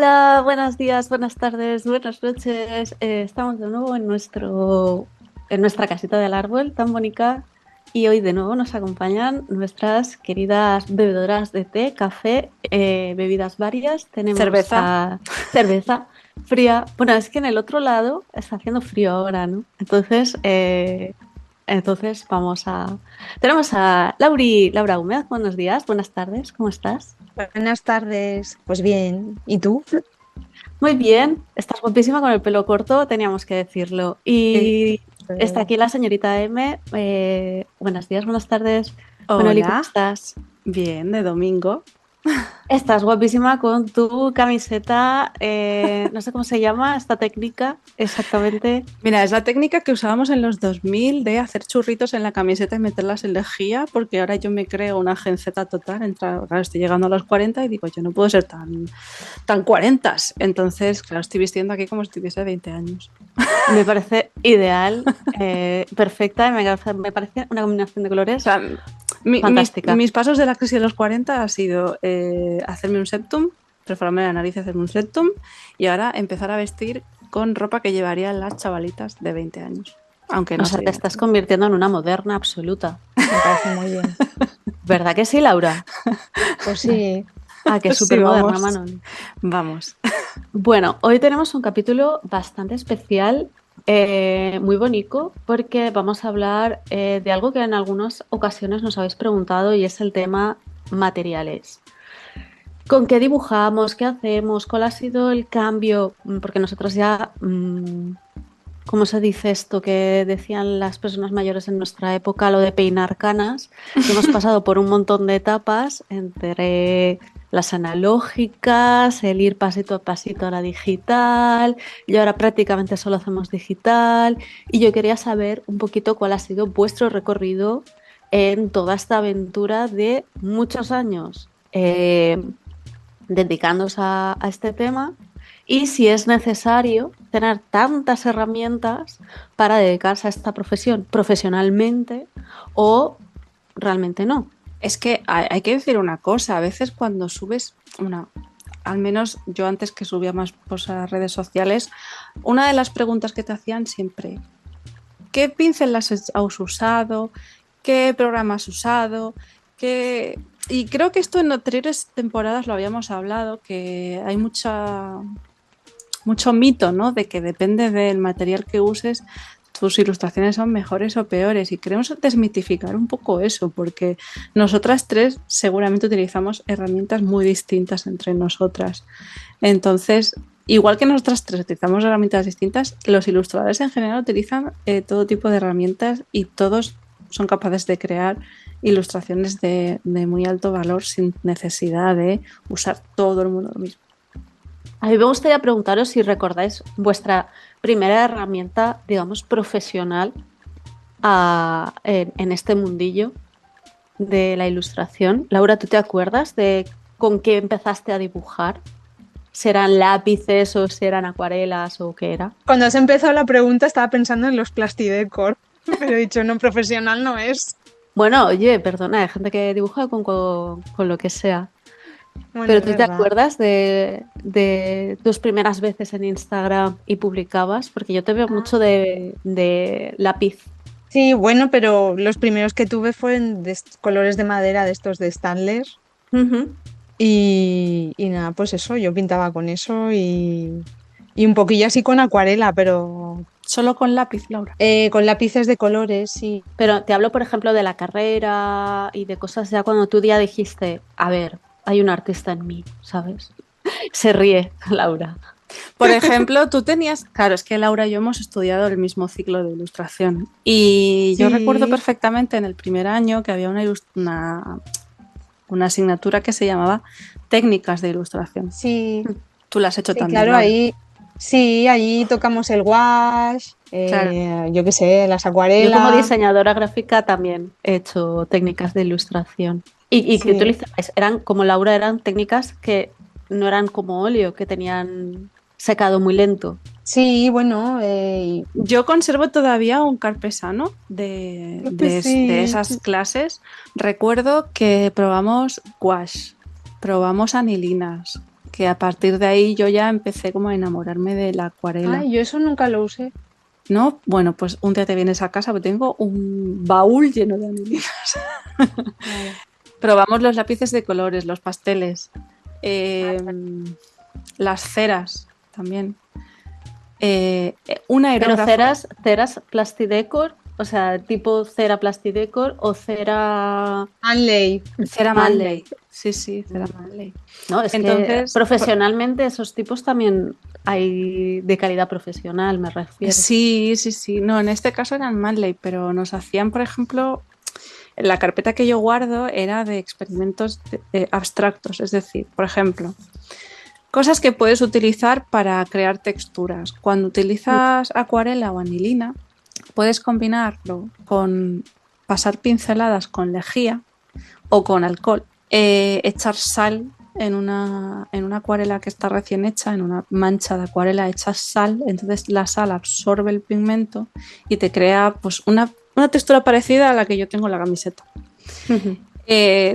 Hola, buenos días, buenas tardes, buenas noches. Estamos de nuevo en nuestra casita del árbol tan bonita y hoy de nuevo nos acompañan nuestras queridas bebedoras de té, café, bebidas varias. Tenemos Cerveza. a cerveza fría. Bueno, es que en el otro lado está haciendo frío ahora, ¿no? Entonces tenemos a Laura Húmez. Buenos días, buenas tardes, ¿cómo estás? Buenas tardes. Pues bien. ¿Y tú? Muy bien, estás guapísima con el pelo corto, teníamos que decirlo. Eh, Y está aquí la señorita M. Buenos días, buenas tardes. Bueno, Eli, ¿cómo Hola. estás? Bien, de domingo. Estás guapísima con tu camiseta, no sé cómo se llama esta técnica exactamente. Mira, es la técnica que usábamos en los 2000 de hacer churritos en la camiseta y meterlas en lejía, porque ahora yo me creo una genceta total. Claro, estoy llegando a los 40 y digo, yo no puedo ser tan 40. Entonces, claro, estoy vistiendo aquí como si tuviese 20 años. Me parece ideal, perfecta, y me parece una combinación de O colores sea, fantástica. mis pasos de la crisis de los 40 ha sido hacerme un septum, perforarme la nariz y hacerme un septum, y ahora empezar a vestir con ropa que llevarían las chavalitas de 20 años, aunque O no sea, te soy estás así. convirtiendo en una moderna absoluta. Me parece muy bien. ¿Verdad que sí, Laura? Pues sí. Ah, que es Pues sí, súper moderna, vamos. Manon. Vamos. Bueno, hoy tenemos un capítulo bastante especial, muy bonito, porque vamos a hablar de algo que en algunas ocasiones nos habéis preguntado y es el tema materiales. ¿Con qué dibujamos? ¿Qué hacemos? ¿Cuál ha sido el cambio? Porque nosotros ya, ¿cómo se dice esto que decían las personas mayores en nuestra época, lo de peinar canas? Y hemos pasado por un montón de etapas entre las analógicas, el ir pasito a pasito a la digital, y ahora prácticamente solo hacemos digital. Y yo quería saber un poquito cuál ha sido vuestro recorrido en toda esta aventura de muchos años dedicándose a este tema y si es necesario tener tantas herramientas para dedicarse a esta profesión profesionalmente o realmente no. Es que hay que decir una cosa, a veces cuando subes al menos yo antes que subía más cosas a redes sociales, una de las preguntas que te hacían siempre, ¿qué pincel has usado? ¿Qué programa has usado? ¿Qué... Y creo que esto en anteriores temporadas lo habíamos hablado, que hay mucho mito, ¿no? De que depende del material que uses, tus ilustraciones son mejores o peores. Y queremos desmitificar un poco eso, porque nosotras tres seguramente utilizamos herramientas muy distintas entre nosotras. Entonces, igual que nosotras tres utilizamos herramientas distintas, los ilustradores en general utilizan todo tipo de herramientas y todos son capaces de crear ilustraciones de muy alto valor sin necesidad de usar todo el mundo lo mismo. A mí me gustaría preguntaros si recordáis vuestra primera herramienta, digamos, profesional en este mundillo de la ilustración. Laura, ¿tú te acuerdas de con qué empezaste a dibujar? ¿Serán lápices o serán acuarelas o qué era? Cuando has empezado la pregunta estaba pensando en los plastidecor, pero he dicho, no, profesional no es. Bueno, oye, perdona, hay gente que dibuja con lo que sea. Bueno, Pero es ¿tú te verdad. acuerdas de tus primeras veces en Instagram y publicabas? Porque yo te veo mucho de lápiz. Sí, bueno, pero los primeros que tuve fueron de colores de madera, de estos de Stanley. Ujú. Y nada, pues eso, yo pintaba con eso y un poquillo así con acuarela, pero Solo con lápiz, Laura. con lápices de colores, sí. Pero te hablo, por ejemplo, de la carrera y de cosas ya cuando tú ya dijiste, a ver, hay un artista en mí, ¿sabes? Se ríe, Laura. Por ejemplo, tú tenías, claro, es que Laura y yo hemos estudiado el mismo ciclo de ilustración y yo recuerdo Sí, perfectamente en el primer año que había una asignatura que se llamaba técnicas de ilustración. sí, Tú la has hecho sí, también, claro, Laura. ahí, sí, allí tocamos el wash, Claro. yo qué sé, las Yo como acuarelas, diseñadora gráfica también he hecho técnicas de ilustración. Y que sí, utilizabais, eran como Laura, eran técnicas que no eran como óleo, que tenían secado muy lento. sí, bueno, Yo conservo todavía un carpesano de sí, esas clases. Recuerdo que probamos gouache, probamos anilinas, que a partir de ahí yo ya empecé como a enamorarme de la acuarela. Ay, yo eso nunca lo usé. ¿No? Bueno, pues un día te vienes a casa, porque tengo un baúl lleno de anilinas. Vale. Probamos los lápices de colores, los pasteles, las ceras también. Un Pero aerógrafo. ceras Plastidecor, o sea, tipo cera Plastidecor o cera Manley. Cera Manley. Manley. Sí, cera Manley. No, es Entonces, que profesionalmente esos tipos también hay de calidad profesional, me refiero. Sí. No, en este caso eran Manley, pero nos hacían, por ejemplo, la carpeta que yo guardo era de experimentos abstractos, es decir, por ejemplo, cosas que puedes utilizar para crear texturas. Cuando utilizas acuarela o anilina, puedes combinarlo con pasar pinceladas con lejía o con alcohol, echar sal en una acuarela que está recién hecha, en una mancha de acuarela echas sal, entonces la sal absorbe el pigmento y te crea pues una textura parecida a la que yo tengo en la camiseta.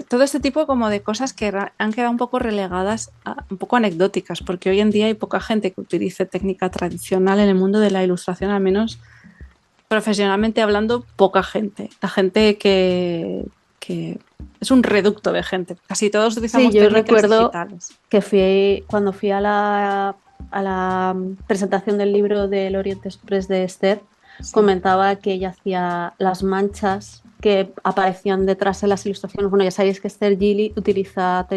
Todo este tipo como de cosas que han quedado un poco relegadas, un poco anecdóticas, porque hoy en día hay poca gente que utilice técnica tradicional en el mundo de la ilustración, al menos profesionalmente hablando, poca gente. La gente que es un reducto de gente. Casi todos utilizamos yo técnicas recuerdo digitales. que cuando fui a la presentación del libro del Orient Express de Esther, comentaba que ella hacía las manchas que aparecían detrás de las ilustraciones. Bueno, ya sabéis que Esther Gilly utiliza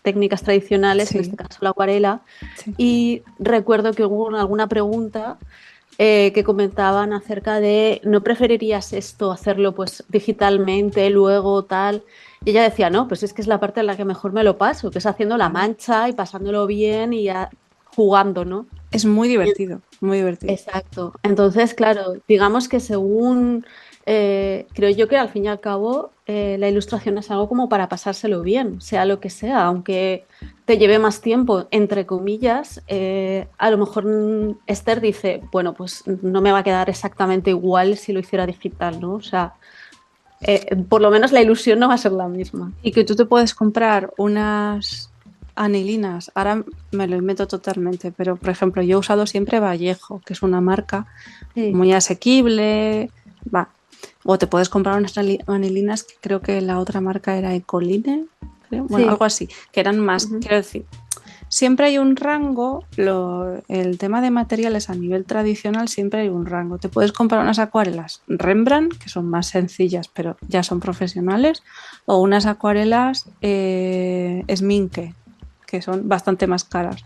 técnicas tradicionales, en este caso la acuarela, y recuerdo que hubo alguna pregunta que comentaban acerca de ¿no preferirías esto hacerlo pues digitalmente, luego tal? Y ella decía, no, pues es que es la parte en la que mejor me lo paso, que es haciendo la mancha y pasándolo bien y ya jugando, ¿no? Es muy divertido, muy divertido. Exacto. Entonces, claro, digamos que según, creo yo que al fin y al cabo la ilustración es algo como para pasárselo bien, sea lo que sea, aunque te lleve más tiempo, entre comillas, a lo mejor Esther dice, bueno, pues no me va a quedar exactamente igual si lo hiciera digital, ¿no? O sea, por lo menos la ilusión no va a ser la misma. Y que tú te puedes comprar unas anilinas, ahora me lo invento totalmente, pero por ejemplo yo he usado siempre Vallejo, que es una marca muy asequible, va. O te puedes comprar unas anilinas que creo que la otra marca era Ecoline, creo. Bueno, algo así, que eran más, quiero decir, siempre hay un rango, el tema de materiales a nivel tradicional siempre hay un rango. Te puedes comprar unas acuarelas Rembrandt, que son más sencillas, pero ya son profesionales, o unas acuarelas Schmincke, que son bastante más caras.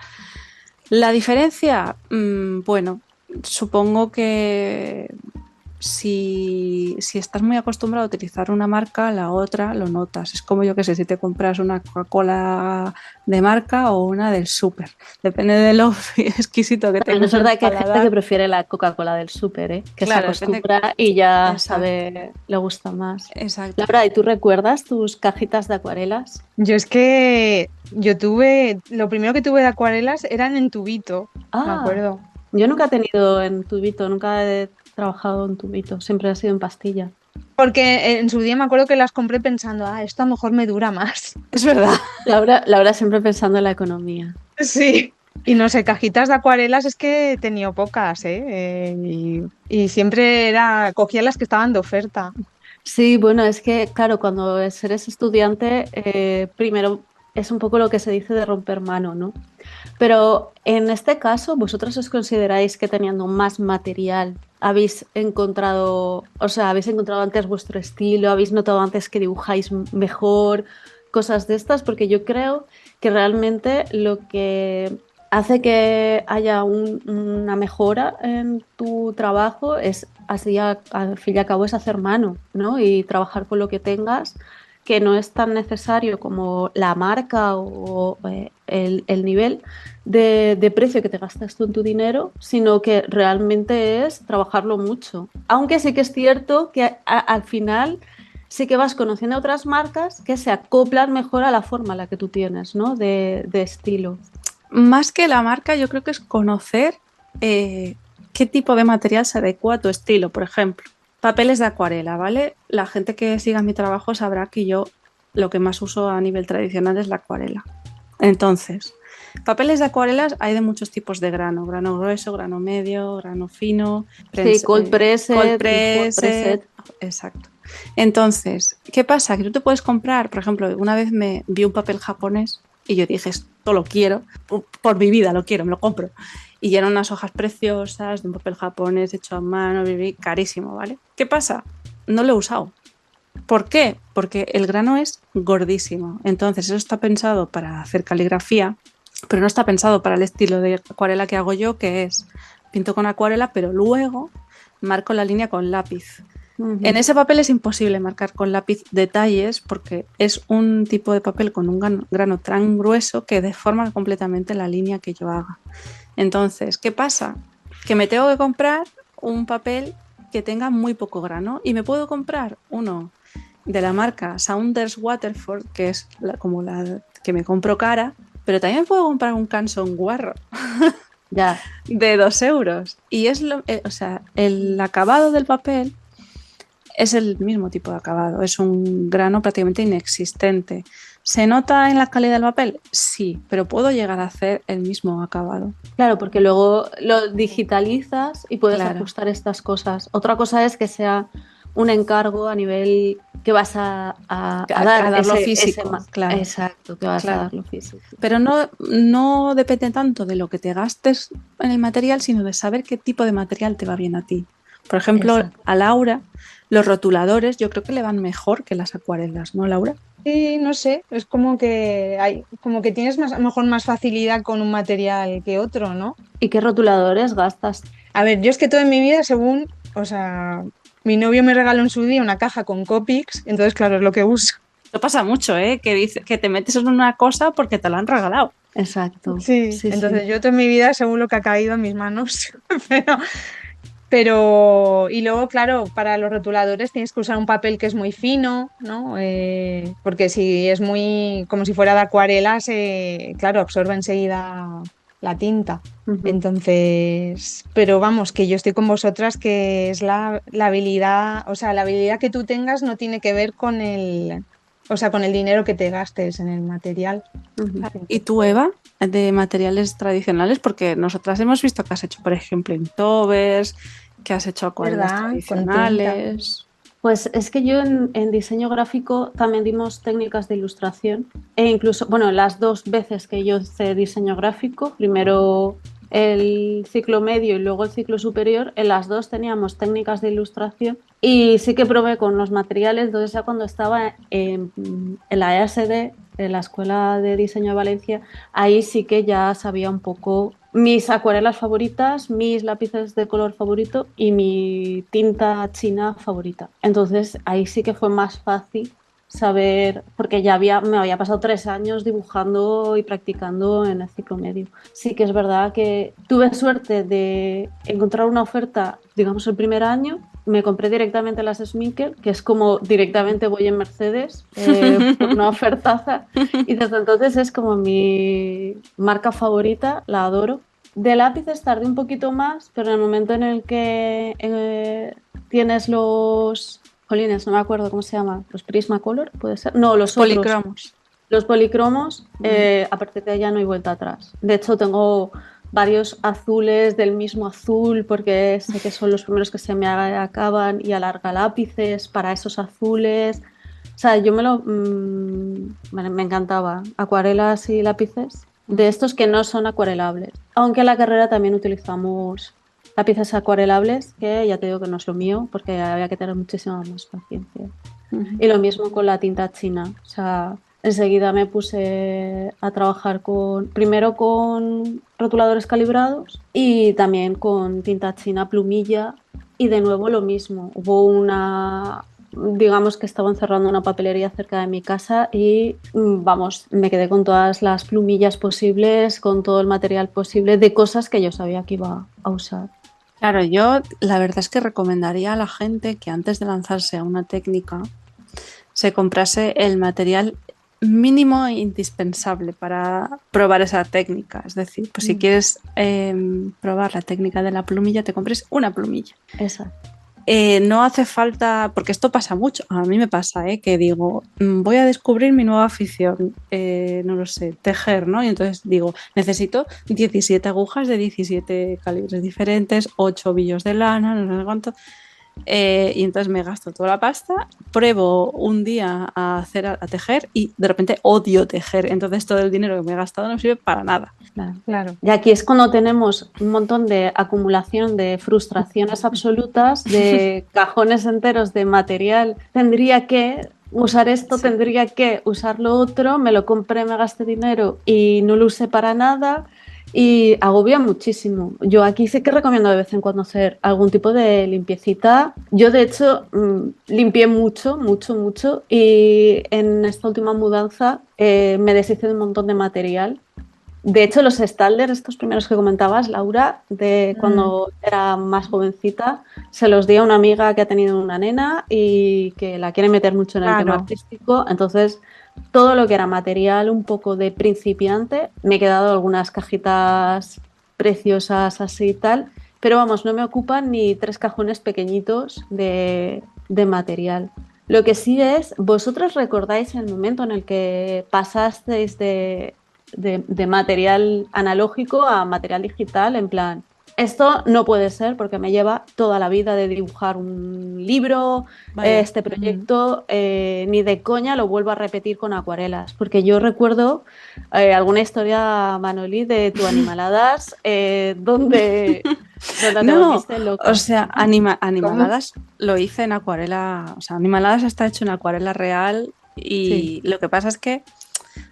La diferencia, bueno, supongo que si estás muy acostumbrado a utilizar una marca, la otra lo notas. Es como yo que sé, si te compras una Coca-Cola de marca o una del súper. Depende de lo exquisito que tengas. Es verdad que hay gente que prefiere la Coca-Cola del súper, ¿eh? Que claro, se acostumbra y ya Exacto. sabe, le gusta más. Exacto. Laura, ¿y tú recuerdas tus cajitas de acuarelas? Yo es que lo primero que tuve de acuarelas eran en tubito, me acuerdo. Yo nunca he tenido en tubito, nunca he trabajado en tubito, siempre ha sido en pastilla. Porque en su día me acuerdo que las compré pensando, esto a lo mejor me dura más. Es verdad. Laura siempre pensando en la economía. Sí. Y no sé, cajitas de acuarelas es que he tenido pocas, ¿eh? Y siempre cogía las que estaban de oferta. Sí, bueno, es que, claro, cuando eres estudiante, primero es un poco lo que se dice de romper mano, ¿no? Pero en este caso, ¿vosotros os consideráis que teniendo más material habéis encontrado, o sea, habéis encontrado antes vuestro estilo, habéis notado antes que dibujáis mejor, cosas de estas? Porque yo creo que realmente lo que hace que haya una mejora en tu trabajo es, así al fin y al cabo, es hacer mano, ¿no? Y trabajar con lo que tengas, que no es tan necesario como la marca o el nivel de precio que te gastas tú en tu dinero, sino que realmente es trabajarlo mucho. Aunque sí que es cierto que al final sí que vas conociendo otras marcas que se acoplan mejor a la forma a la que tú tienes, ¿no? De estilo. Más que la marca, yo creo que es conocer qué tipo de material se adecua a tu estilo. Por ejemplo, papeles de acuarela, ¿vale? La gente que siga mi trabajo sabrá que yo lo que más uso a nivel tradicional es la acuarela. Entonces, Papeles de acuarelas hay de muchos tipos de grano grueso, grano medio, grano fino, Sí, cold pressed, cold hot pressed, pressed. exacto. Entonces, ¿qué pasa? Que tú te puedes comprar, por ejemplo, una vez me vi un papel japonés y yo dije, esto lo quiero, por mi vida lo quiero, me lo compro. Y eran unas hojas preciosas de un papel japonés hecho a mano, carísimo, ¿vale? ¿Qué pasa? No lo he usado. ¿Por qué? Porque el grano es gordísimo. Entonces, eso está pensado para hacer caligrafía, pero no está pensado para el estilo de acuarela que hago yo, que es pinto con acuarela, pero luego marco la línea con lápiz. En ese papel es imposible marcar con lápiz detalles porque es un tipo de papel con un grano tan grueso que deforma completamente la línea que yo haga. Entonces, ¿qué pasa? Que me tengo que comprar un papel que tenga muy poco grano y me puedo comprar uno de la marca Saunders Waterford, que es como la que me compro cara, pero también puedo comprar un Canson Guarro Ya. de 2 euros. Y es o sea, el acabado del papel es el mismo tipo de acabado, es un grano prácticamente inexistente. ¿Se nota en la calidad del papel? Sí, pero puedo llegar a hacer el mismo acabado. Claro, porque luego lo digitalizas y puedes Claro, ajustar estas cosas. Otra cosa es que sea un encargo a nivel que vas a a dar darlo físico, claro, exacto, que vas a claro. darlo físico. Pero no depende tanto de lo que te gastes en el material, sino de saber qué tipo de material te va bien a ti. Por ejemplo, Exacto. a Laura, los rotuladores yo creo que le van mejor que las acuarelas, ¿no, Laura? Sí, no sé, es como que tienes más, a lo mejor más facilidad con un material que otro, ¿no? ¿Y qué rotuladores gastas? A ver, yo es que toda mi vida, según, o sea, mi novio me regaló en su día una caja con Copics, entonces claro, es lo que uso. Esto pasa mucho, ¿eh? Que dice, que te metes en una cosa porque te la han regalado. Exacto. Sí, Sí, sí. entonces yo toda mi vida, según lo que ha caído en mis manos, pero, y luego, claro, para los rotuladores tienes que usar un papel que es muy fino, ¿no? Porque si es muy, como si fuera de acuarela, claro, absorbe enseguida la tinta. Ujú. Entonces, pero vamos, que yo estoy con vosotras, que es la habilidad, o sea, la habilidad que tú tengas no tiene que ver con o sea, con el dinero que te gastes en el material. Ujú. ¿Y tú, Eva, de materiales tradicionales? Porque nosotras hemos visto que has hecho, por ejemplo, Inktovers, que has hecho acuarelas ¿Verdad? Con tinta. tradicionales. Pues es que yo en diseño gráfico también dimos técnicas de ilustración e incluso, bueno, las dos veces que yo hice diseño gráfico, primero el ciclo medio y luego el ciclo superior, en las dos teníamos técnicas de ilustración y sí que probé con los materiales, entonces ya cuando estaba en la EASD, en la Escuela de Diseño de Valencia, ahí sí que ya sabía un poco mis acuarelas favoritas, mis lápices de color favorito y mi tinta china favorita. Entonces ahí sí que fue más fácil saber, porque me había pasado 3 años dibujando y practicando en el ciclo medio. Sí que es verdad que tuve suerte de encontrar una oferta, digamos, el primer año. Me compré directamente las Sminker, que es como directamente voy en Mercedes por una ofertaza. Y desde entonces es como mi marca favorita, la adoro. De lápices tardé un poquito más, pero en el momento en el que tienes los, jolines, no me acuerdo cómo se llama, los Prismacolor, puede ser. No, Los los otros, policromos. los policromos, Ujú. a partir de ahí ya no hay vuelta atrás. De hecho, tengo varios azules del mismo azul porque sé que son los primeros que se me acaban y alarga lápices para esos azules. O sea, me encantaba. Acuarelas y lápices de estos que no son acuarelables. Aunque en la carrera también utilizamos lápices acuarelables, que ya te digo que no es lo mío, porque había que tener muchísima más paciencia. Ujú. Y lo mismo con la tinta china. O sea, enseguida me puse a trabajar primero con rotuladores calibrados y también con tinta china plumilla. Y de nuevo lo mismo. Digamos que estaba encerrando una papelería cerca de mi casa y vamos, me quedé con todas las plumillas posibles, con todo el material posible de cosas que yo sabía que iba a usar. Claro, yo la verdad es que recomendaría a la gente que antes de lanzarse a una técnica se comprase el material mínimo e indispensable para probar esa técnica. Es decir, pues si Mm. quieres probar la técnica de la plumilla, te compres una plumilla. Exacto. No hace falta, porque esto pasa mucho, a mí me pasa, que digo, voy a descubrir mi nueva afición, no lo sé, tejer, ¿no? Y entonces digo, necesito 17 agujas de 17 calibres diferentes, 8 ovillos de lana, no sé cuánto. Y entonces me gasto toda la pasta, pruebo un día a tejer y de repente odio tejer. Entonces todo el dinero que me he gastado no sirve para nada. Claro. Y aquí es cuando tenemos un montón de acumulación de frustraciones absolutas, de cajones enteros de material. Tendría que usar esto, tendría que usar lo otro, me lo compré, me gasté dinero y no lo usé para nada. Y agobia muchísimo. Yo aquí sí que recomiendo de vez en cuando hacer algún tipo de limpiecita. Yo de hecho limpié mucho, mucho, mucho y en esta última mudanza me deshice de un montón de material. De hecho, los Stalder, estos primeros que comentabas, Laura, de cuando era más jovencita, se los di a una amiga que ha tenido una nena y que la quiere meter mucho en el tema Claro. artístico. Entonces, todo lo que era material un poco de principiante, me he quedado algunas cajitas preciosas así y tal, pero vamos, no me ocupan ni 3 cajones pequeñitos de material. Lo que sí es, vosotros recordáis el momento en el que pasasteis de material analógico a material digital, en plan, esto no puede ser porque me lleva toda la vida de dibujar un libro, Vaya. este proyecto, ni de coña lo vuelvo a repetir con acuarelas, porque yo recuerdo alguna historia, Manoli, de tu Animaladas, donde te No, volviste loca. o sea, Animaladas lo hice en acuarela, o sea, Animaladas está hecho en acuarela real y lo que pasa es que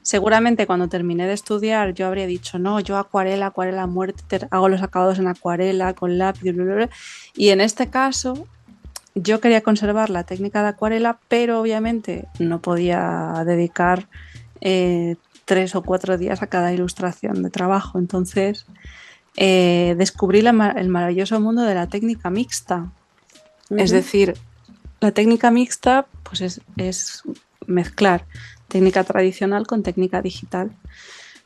seguramente cuando terminé de estudiar yo habría dicho, no, yo acuarela, acuarela a muerte, hago los acabados en acuarela, con lápiz, bla, bla, bla. Y en este caso yo quería conservar la técnica de acuarela, pero obviamente no podía dedicar 3 o 4 días a cada ilustración de trabajo. Entonces descubrí el maravilloso mundo de la técnica mixta. Es decir, la técnica mixta pues es mezclar técnica tradicional con técnica digital.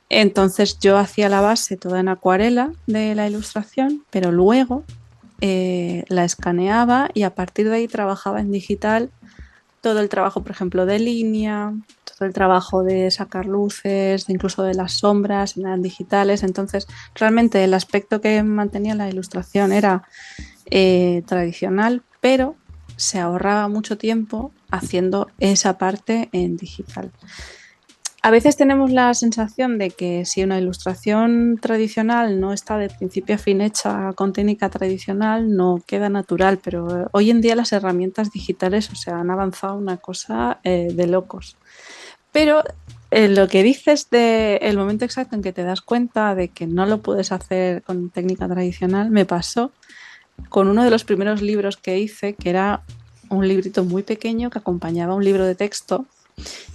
Entonces yo hacía la base toda en acuarela de la ilustración, pero luego la escaneaba y a partir de ahí trabajaba en digital todo el trabajo, por ejemplo, de línea, todo el trabajo de sacar luces, incluso de las sombras, eran digitales. Entonces, realmente el aspecto que mantenía la ilustración era tradicional, pero se ahorraba mucho tiempo haciendo esa parte en digital. A veces tenemos la sensación de que si una ilustración tradicional no está de principio a fin hecha con técnica tradicional, no queda natural, pero hoy en día las herramientas digitales, o sea, han avanzado una cosa de locos. Pero lo que dices del momento exacto en que te das cuenta de que no lo puedes hacer con técnica tradicional, me pasó con uno de los primeros libros que hice, que era un librito muy pequeño que acompañaba un libro de texto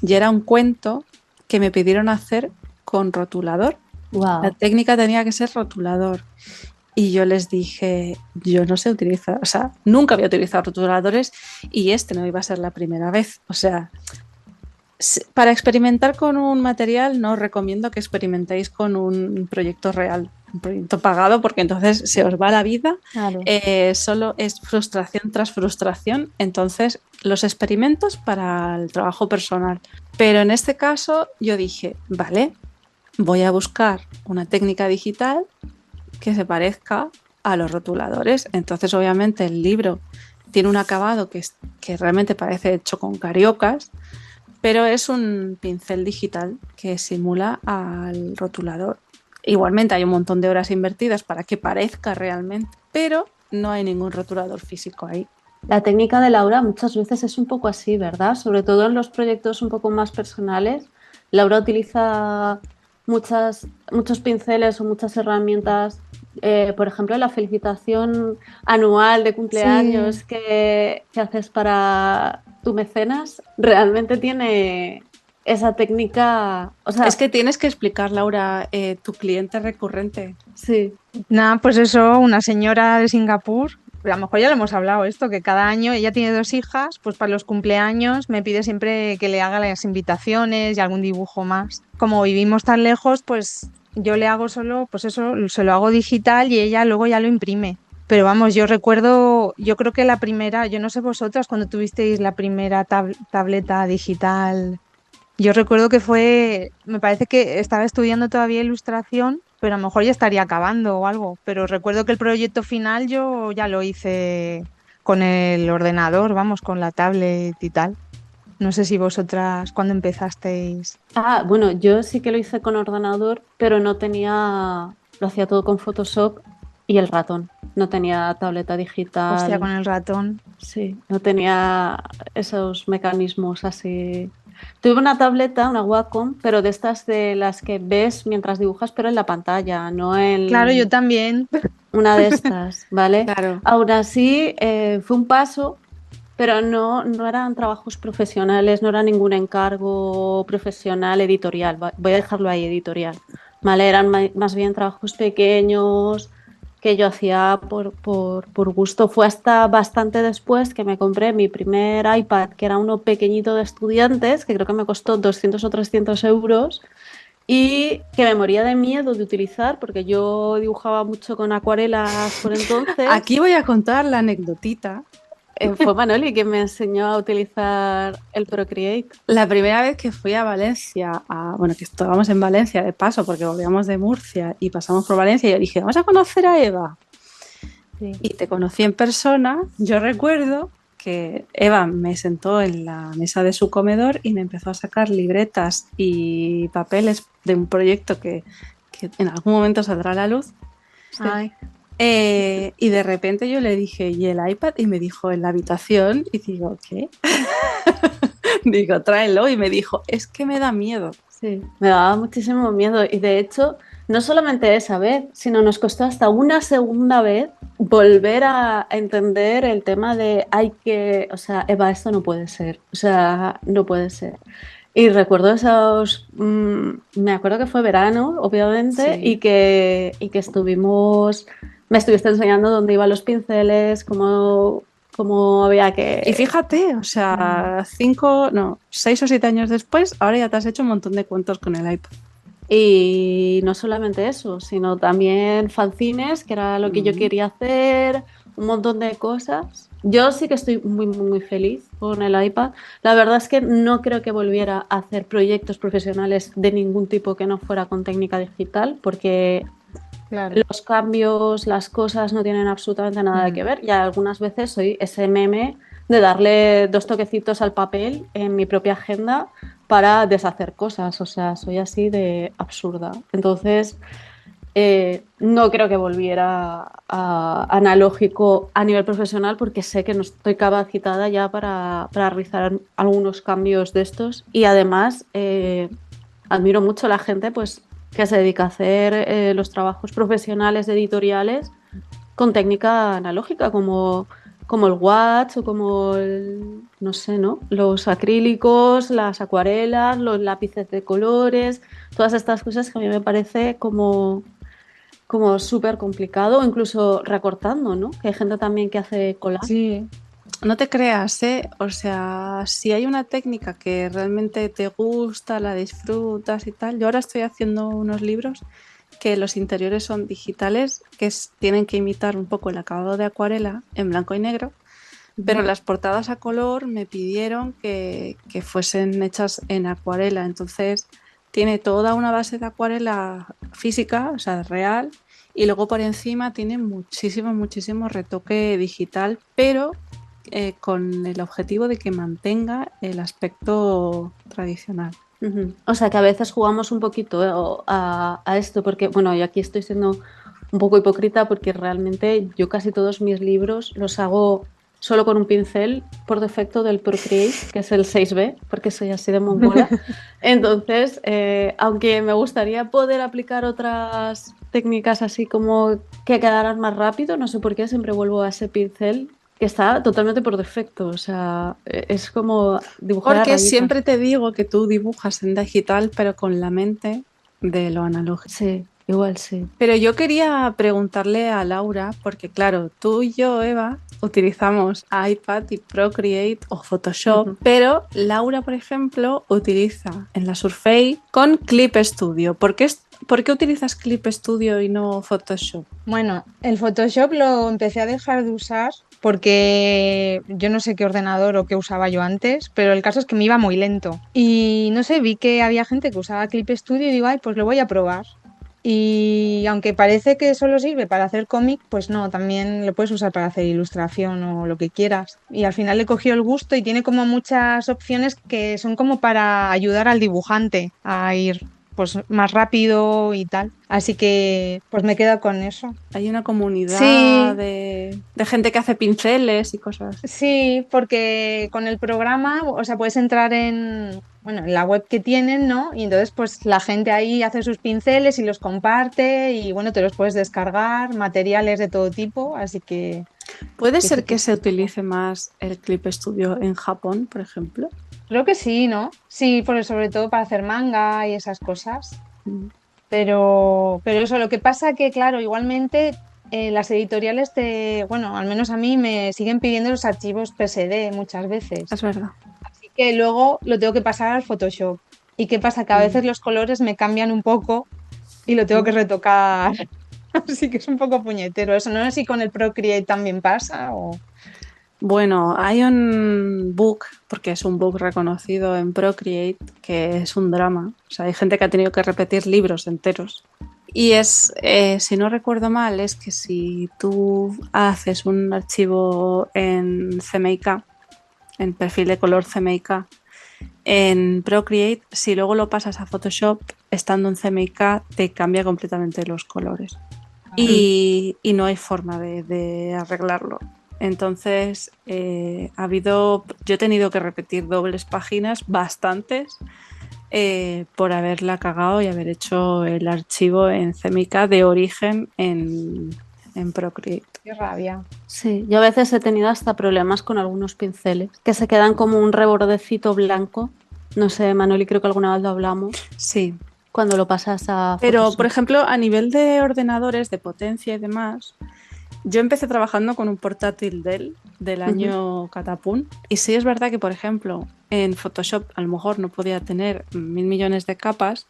y era un cuento que me pidieron hacer con rotulador. Wow. La técnica tenía que ser rotulador. Y yo les dije, yo no sé utilizar, o sea, nunca había utilizado rotuladores y este no iba a ser la primera vez. O sea, para experimentar con un material no os recomiendo que experimentéis con un proyecto real, un proyecto pagado, porque entonces se os va la vida. Claro. Solo es frustración tras frustración. Entonces, los experimentos para el trabajo personal. Pero en este caso yo dije, vale, voy a buscar una técnica digital que se parezca a los rotuladores. Entonces, obviamente, el libro tiene un acabado que realmente parece hecho con cariocas, pero es un pincel digital que simula al rotulador. Igualmente hay un montón de horas invertidas para que parezca realmente, pero no hay ningún rotulador físico ahí. La técnica de Laura muchas veces es un poco así, ¿verdad? Sobre todo en los proyectos un poco más personales. Laura utiliza muchos pinceles o muchas herramientas. Por ejemplo, la felicitación anual de cumpleaños que haces para tu mecenas realmente tiene esa técnica. O sea, es que tienes que explicar, Laura, tu cliente recurrente. Sí. Nada, pues eso, una señora de Singapur, a lo mejor ya lo hemos hablado esto, que cada año ella tiene 2 hijas, pues para los cumpleaños me pide siempre que le haga las invitaciones y algún dibujo más. Como vivimos tan lejos, pues yo le hago solo, pues eso, se lo hago digital y ella luego ya lo imprime. Pero vamos, yo recuerdo, yo creo que la primera, yo no sé vosotras, cuando tuvisteis la primera tableta digital, yo recuerdo que fue, me parece que estaba estudiando todavía ilustración, pero a lo mejor ya estaría acabando o algo. Pero recuerdo que el proyecto final yo ya lo hice con el ordenador, vamos, con la tablet y tal. No sé si vosotras, cuando empezasteis. Ah, bueno, yo sí que lo hice con ordenador, pero no tenía, lo hacía todo con Photoshop y el ratón. No tenía tableta Hostia, digital, con el ratón. sí, no tenía esos mecanismos así. Tuve una tableta, una Wacom, pero de estas de las que ves mientras dibujas, pero en la pantalla, no Claro, yo en también. una de estas, ¿vale? Claro. Aún así, fue un paso, pero no eran trabajos profesionales, no era ningún encargo profesional editorial. Voy a dejarlo ahí, editorial. ¿Vale? Eran más bien trabajos pequeños que yo hacía por gusto. Fue hasta bastante después que me compré mi primer iPad, que era uno pequeñito de estudiantes, que creo que me costó 200 o 300 euros, y que me moría de miedo de utilizar, porque yo dibujaba mucho con acuarelas por entonces. Aquí voy a contar la anecdotita. Fue Manoli quien me enseñó a utilizar el Procreate. La primera vez que fui a Valencia, bueno, que estábamos en Valencia de paso porque volvíamos de Murcia y pasamos por Valencia y yo dije, vamos a conocer a Eva. Sí. Y te conocí en persona. Yo recuerdo que Eva me sentó en la mesa de su comedor y me empezó a sacar libretas y papeles de un proyecto que en algún momento saldrá a la luz. Sí. Ay, Y de repente yo le dije, ¿y el iPad? Y me dijo, en la habitación. Y digo, ¿qué? Digo, tráelo. Y me dijo, es que me da miedo. Sí, me daba muchísimo miedo y de hecho, no solamente esa vez, sino nos costó hasta una segunda vez volver a entender el tema de hay que, o sea, Eva, esto no puede ser, o sea, no puede ser. Y recuerdo esos, me acuerdo que fue verano, obviamente, Sí. y que estuvimos, me estuviste enseñando dónde iban los pinceles, cómo había Y que... fíjate, o sea, 6 o 7 años después, ahora ya te has hecho un montón de cuentos con el iPad. Y no solamente eso, sino también fanzines, que era lo que yo Mm. quería hacer, un montón de cosas. Yo sí que estoy muy, muy, muy feliz con el iPad. La verdad es que no creo que volviera a hacer proyectos profesionales de ningún tipo que no fuera con técnica digital, porque claro. los cambios, las cosas no tienen absolutamente nada que Mm. ver. Y algunas veces soy ese meme de darle dos toquecitos al papel en mi propia agenda para deshacer cosas. O sea, soy así de absurda. Entonces, no creo que volviera a analógico a nivel profesional porque sé que no estoy capacitada ya para realizar algunos cambios de estos. Y además, admiro mucho a la gente pues, que se dedica a hacer los trabajos profesionales editoriales con técnica analógica, como el watch o como no sé, ¿no? Los acrílicos, las acuarelas, los lápices de colores, todas estas cosas que a mí me parece como súper complicado, o incluso recortando, ¿no? Que hay gente también que hace collage. Sí, No te creas, ¿eh? O sea, si hay una técnica que realmente te gusta, la disfrutas y tal. Yo ahora estoy haciendo unos libros que los interiores son digitales, tienen que imitar un poco el acabado de acuarela en blanco y negro, pero las portadas a color me pidieron que fuesen hechas en acuarela. Entonces, tiene toda una base de acuarela física, o sea, real, y luego por encima tiene muchísimo, muchísimo retoque digital, pero con el objetivo de que mantenga el aspecto tradicional. Ujú. O sea que a veces jugamos un poquito a esto, porque, bueno, y aquí estoy siendo un poco hipócrita porque realmente yo casi todos mis libros los hago solo con un pincel por defecto del Procreate, que es el 6B, porque soy así de mongola. Entonces, aunque me gustaría poder aplicar otras técnicas así como que quedaran más rápido, no sé por qué siempre vuelvo a ese pincel que está totalmente por defecto. O sea, es como dibujar a Porque rayita. siempre te digo que tú dibujas en digital, pero con la mente de lo analógico. Sí, igual sí. Pero yo quería preguntarle a Laura, porque claro, tú y yo, Eva, utilizamos iPad y Procreate o Photoshop, Ujú. pero Laura, por ejemplo, utiliza en la Surface con Clip Studio. ¿Por qué ¿Por qué utilizas Clip Studio y no Photoshop? Bueno, el Photoshop lo empecé a dejar de usar porque yo no sé qué ordenador o qué usaba yo antes, pero el caso es que me iba muy lento. Y no sé, vi que había gente que usaba Clip Studio y digo, ay, pues lo voy a probar. Y aunque parece que solo sirve para hacer cómic, pues no, también lo puedes usar para hacer ilustración o lo que quieras. Y al final le cogió el gusto y tiene como muchas opciones que son como para ayudar al dibujante a ir pues más rápido y tal. Así que pues me quedo con eso. Hay una comunidad Sí, de gente que hace pinceles y cosas. sí, porque con el programa, o sea, puedes entrar en, bueno, en la web que tienen, ¿no? Y entonces, pues la gente ahí hace sus pinceles y los comparte y bueno, te los puedes descargar, materiales de todo tipo, así ¿Puede que sí ser que que se está guay. utilice más el Clip Studio en Japón, por ejemplo? Creo que sí, ¿no? Sí, sobre todo para hacer manga y esas cosas. Mm. Pero eso, lo que pasa que, claro, igualmente las editoriales bueno, al menos a mí me siguen pidiendo los archivos PSD muchas veces. Es verdad. Así que luego lo tengo que pasar al Photoshop. ¿Y qué pasa? Que a Mm. veces los colores me cambian un poco y lo tengo que retocar. Así que es un poco puñetero. Eso no sé si con el Procreate también pasa o... Bueno, hay un bug, porque es un bug reconocido en Procreate, que es un drama. O sea, hay gente que ha tenido que repetir libros enteros. Y si no recuerdo mal, es que si tú haces un archivo en CMYK, en perfil de color CMYK, en Procreate, si luego lo pasas a Photoshop, estando en CMYK, te cambia completamente los colores. Mm. Y no hay forma de arreglarlo. Entonces, yo he tenido que repetir dobles páginas, bastantes, por haberla cagado y haber hecho el archivo en CMYK de origen en Procreate. Qué rabia. Sí, yo a veces he tenido hasta problemas con algunos pinceles que se quedan como un rebordecito blanco. No sé, Manoli, creo que alguna vez lo hablamos Sí, cuando lo pasas a pero por Photoshop. ejemplo, a nivel de ordenadores, de potencia y demás, yo empecé trabajando con un portátil Dell del Ujú. año Catapún y sí es verdad que, por ejemplo, en Photoshop a lo mejor no podía tener 1.000 millones de capas,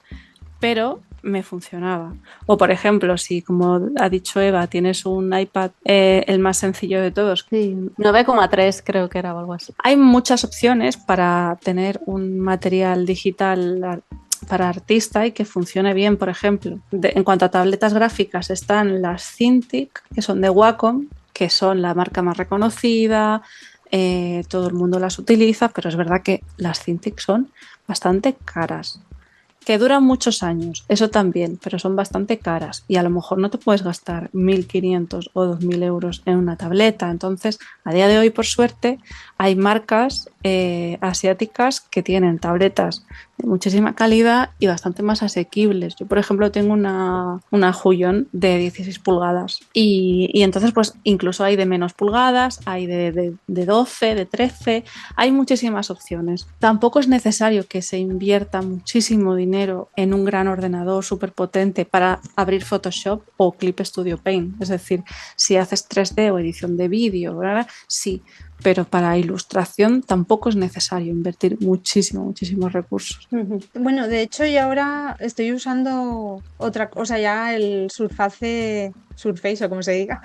pero me funcionaba. O por ejemplo, si como ha dicho Eva, tienes un iPad, el más sencillo de todos, Sí, 9,3 creo que era o algo así. hay muchas opciones para tener un material digital para artista y que funcione bien, por ejemplo. En cuanto a tabletas gráficas, están las Cintiq, que son de Wacom, que son la marca más reconocida, todo el mundo las utiliza, pero es verdad que las Cintiq son bastante caras. Que duran muchos años, eso también, pero son bastante caras y a lo mejor no te puedes gastar 1.500 o 2.000 euros en una tableta. Entonces, a día de hoy, por suerte, hay marcas asiáticas que tienen tabletas de muchísima calidad y bastante más asequibles. Yo, por ejemplo, tengo una Huion de 16 pulgadas y entonces, pues incluso hay de menos pulgadas, hay de 12, de 13, hay muchísimas opciones. Tampoco es necesario que se invierta muchísimo dinero en un gran ordenador súper potente para abrir Photoshop o Clip Studio Paint. Es decir, si haces 3D o edición de vídeo, ¿verdad? Sí, pero para ilustración tampoco es necesario invertir muchísimos recursos. Ujú. Bueno, de hecho, y ahora estoy usando otra cosa, ya el Surface o como se diga,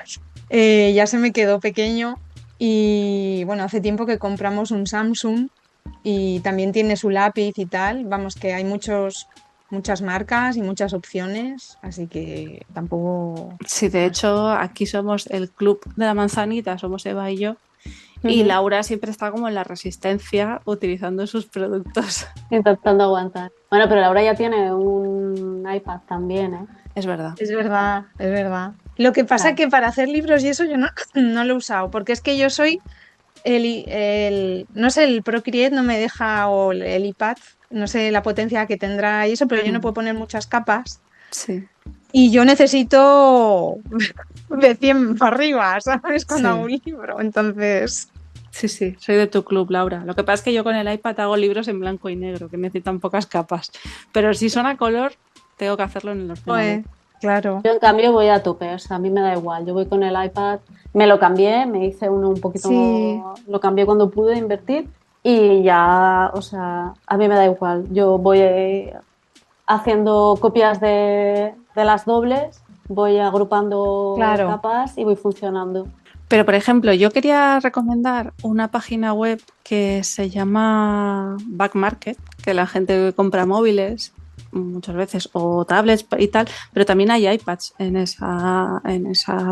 ya se me quedó pequeño y bueno, hace tiempo que compramos un Samsung y también tiene su lápiz y tal. Vamos, que hay muchas marcas y muchas opciones, así que tampoco, Sí, de no sé. hecho, aquí somos el club de la manzanita, somos Eva y yo, y Ujú. Laura siempre está como en la resistencia utilizando sus productos. Intentando aguantar. Bueno, pero Laura ya tiene un iPad también, ¿eh? Es verdad. Es verdad, es verdad. Lo que pasa Claro. que para hacer libros y eso yo no, no lo he usado, porque es que yo soy no sé, el Procreate no me deja, o el iPad, no sé la potencia que tendrá y eso, pero yo no Mm, puedo poner muchas capas sí, y yo necesito de 100 para arriba, ¿sabes? Cuando hago sí. un libro, entonces, Sí, sí, soy de tu club, Laura. Lo que pasa es que yo con el iPad hago libros en blanco y negro, que necesitan pocas capas. Pero si son a color, tengo que hacerlo en el ordenador. pues, claro. Yo en cambio voy a tope, o sea, a mí me da igual. Yo voy con el iPad, me lo cambié, me hice uno un Sí, poquito, lo cambié cuando pude invertir y ya, o sea, a mí me da igual. Yo voy haciendo copias de las dobles, voy agrupando Claro. capas y voy funcionando. Pero, por ejemplo, yo quería recomendar una página web que se llama Back Market, que la gente compra móviles muchas veces o tablets y tal, pero también hay iPads en esa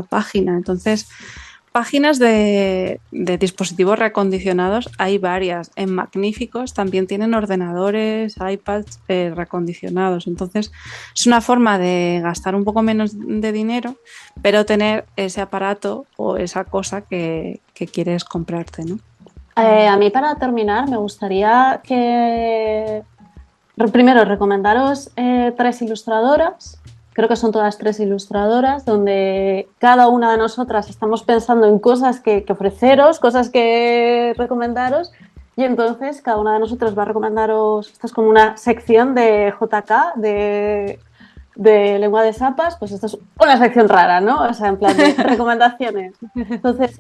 página. Entonces, páginas de dispositivos reacondicionados hay varias. En Magníficos también tienen ordenadores, iPads reacondicionados. Entonces, es una forma de gastar un poco menos de dinero, pero tener ese aparato o esa cosa que quieres comprarte, ¿no? A mí, para terminar, me gustaría que primero recomendaros 3 ilustradoras. Creo que son todas 3 ilustradoras, donde cada una de nosotras estamos pensando en cosas que ofreceros, cosas que recomendaros, y entonces cada una de nosotros va a recomendaros. Esto es como una sección de JK, de lengua de sapas. Pues esto es una sección rara, ¿no? O sea, en plan de recomendaciones. Entonces,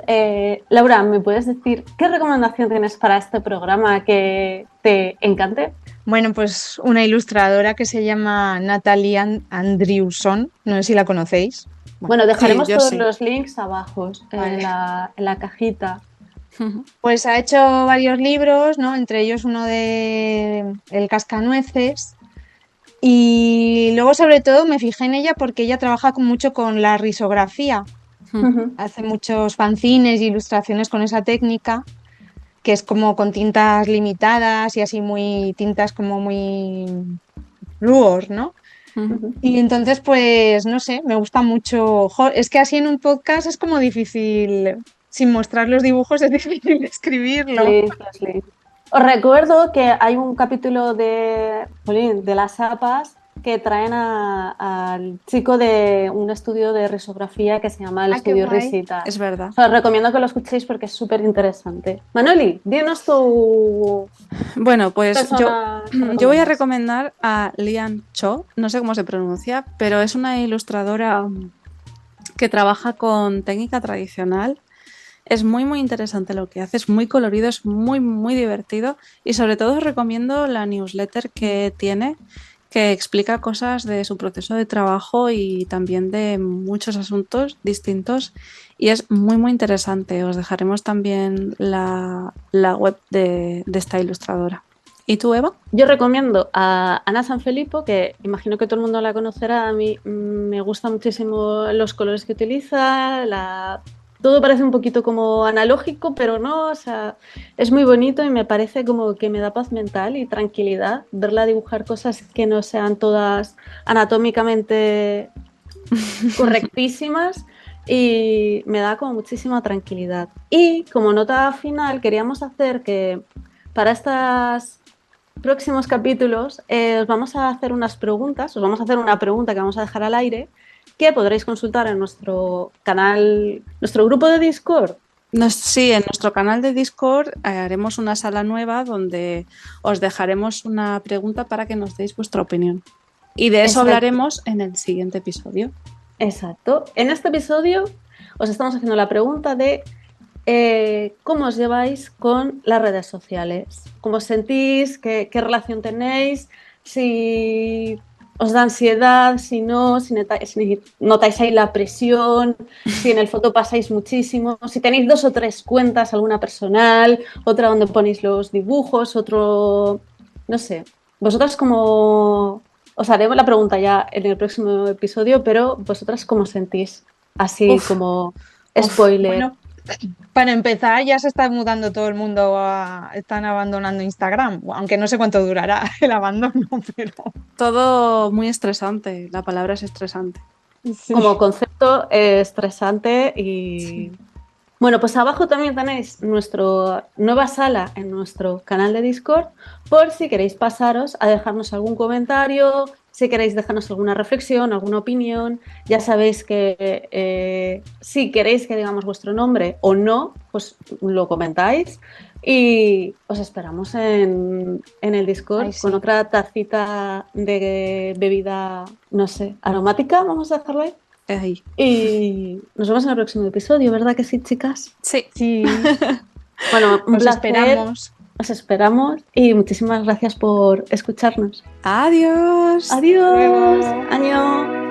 Laura, ¿me puedes decir qué recomendación tienes para este programa que te encante? Bueno, pues una ilustradora que se llama Natalie Andriusson, no sé si la conocéis. Bueno, dejaremos Sí, yo todos sí. los links abajo Vale. en la cajita. Pues ha hecho varios libros, ¿no? Entre ellos uno de El Cascanueces. Y luego, sobre todo, me fijé en ella porque ella trabaja mucho con la risografía. Hace muchos fanzines e ilustraciones con esa técnica, que es como con tintas limitadas y así tintas como muy fluos, ¿no? Y entonces, pues, no sé, me gusta mucho. Es que así en un podcast es como difícil, sin mostrar los dibujos es difícil escribirlo. Los links. Os recuerdo que hay un capítulo de las sapas que traen al chico de un estudio de risografía que se llama el Ah, qué Estudio guay. Risita. Es verdad. Os recomiendo que lo escuchéis porque es súper interesante. Manoli, dinos tu Bueno, pues persona que yo voy a recomiendas. recomendar a Lian Cho, no sé cómo se pronuncia, pero es una ilustradora que trabaja con técnica tradicional. Es muy, muy interesante lo que hace, es muy colorido, es muy, muy divertido y sobre todo os recomiendo la newsletter que tiene, que explica cosas de su proceso de trabajo y también de muchos asuntos distintos y es muy, muy interesante. Os dejaremos también la web de esta ilustradora. ¿Y tú, Eva? Yo recomiendo a Ana Sanfilippo, que imagino que todo el mundo la conocerá. A mí me gustan muchísimo los colores que utiliza, todo parece un poquito como analógico, pero no, o sea, es muy bonito y me parece como que me da paz mental y tranquilidad verla dibujar cosas que no sean todas anatómicamente correctísimas, y me da como muchísima tranquilidad. Y como nota final, queríamos hacer que para estos próximos capítulos os vamos a hacer unas preguntas, os vamos a hacer una pregunta que vamos a dejar al aire, que podréis consultar en nuestro canal, nuestro grupo de Discord. Sí, en nuestro canal de Discord haremos una sala nueva donde os dejaremos una pregunta para que nos deis vuestra opinión. Y de eso Exacto. hablaremos en el siguiente episodio. Exacto. En este episodio os estamos haciendo la pregunta de cómo os lleváis con las redes sociales, cómo os sentís, qué relación tenéis, si os da ansiedad, si no, si notáis ahí la presión, si en el foto pasáis muchísimo, si tenéis 2 o 3 cuentas, alguna personal, otra donde ponéis los dibujos, otro, no sé. Vosotras como... Os haremos la pregunta ya en el próximo episodio, pero vosotras cómo sentís, así como spoiler. Bueno, para empezar, ya se está mudando todo el mundo, están abandonando Instagram, aunque no sé cuánto durará el abandono, pero Todo muy estresante, la palabra es estresante. sí. Como concepto estresante y... Bueno, pues abajo también tenéis nuestra nueva sala en nuestro canal de Discord, por si queréis pasaros a dejarnos algún comentario, si queréis dejarnos alguna reflexión, alguna opinión. Ya sabéis que si queréis que digamos vuestro nombre o no, pues lo comentáis y os esperamos en el Discord. Ay, sí. Con otra tacita de bebida, no sé, aromática, vamos a dejarlo ahí. Ahí. Y nos vemos en el próximo episodio, ¿verdad que sí, chicas? Sí. Sí, Bueno, un os placer. esperamos. Os esperamos y muchísimas gracias por escucharnos. Adiós. Adiós. Luego. Año.